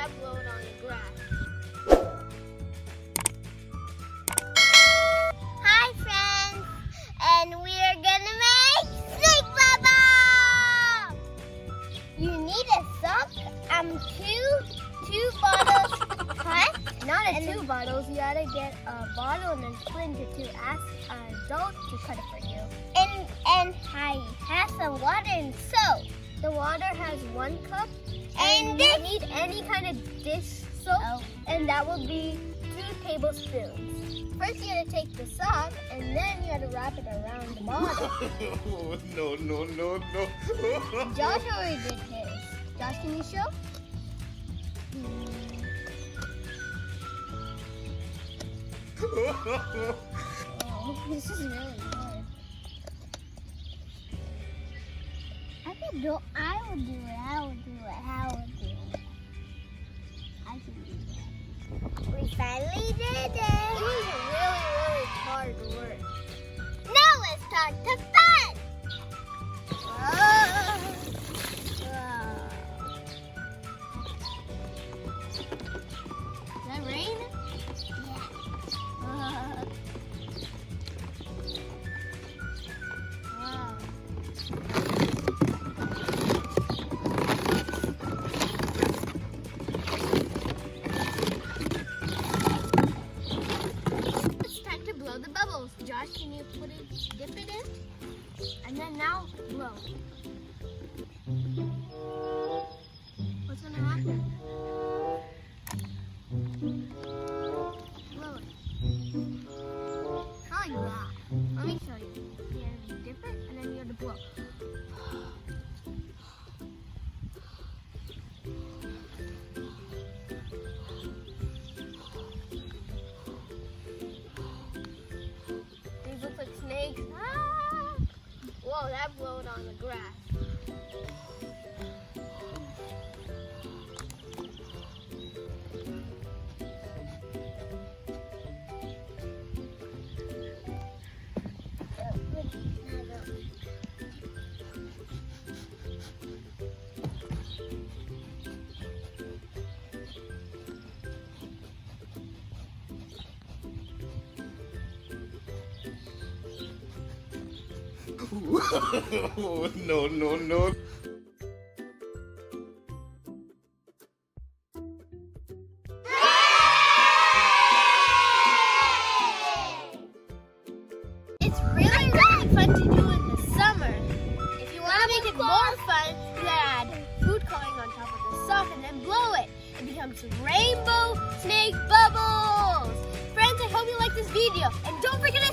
that blow it on the grass. Hi friends, and we're gonna make snake bubble! You need a sock, two bottles, cut. Not two bottles, you gotta get a bottle and then splinter to ask an adult to cut it for you. And I have some water and soap. The water has 1 cup, And you this- need any kind of dish soap, and that will be 2 tablespoons. First, you gotta take the sock, and then you gotta wrap it around the bottle. No. Josh already did his. Josh, can you show? Oh, this is really hard. I will do it. I will do it. I can do that. We finally did This it. is really hard work. Now let's start the fun. Does that rain? Wow. It's time to blow the bubbles. Josh, can you dip it in? And then now blow. What's gonna happen? Blow it. Not like that. Let me show you. You gotta dip it and then you gotta blow. These look like snakes. Ah! Whoa, that blowed on the grass. No. It's really fun to do in the summer. If you want to make it more fun, you gotta add food coloring on top of the sock and then blow it. It becomes rainbow snake bubbles. Friends, I hope you like this video. And don't forget to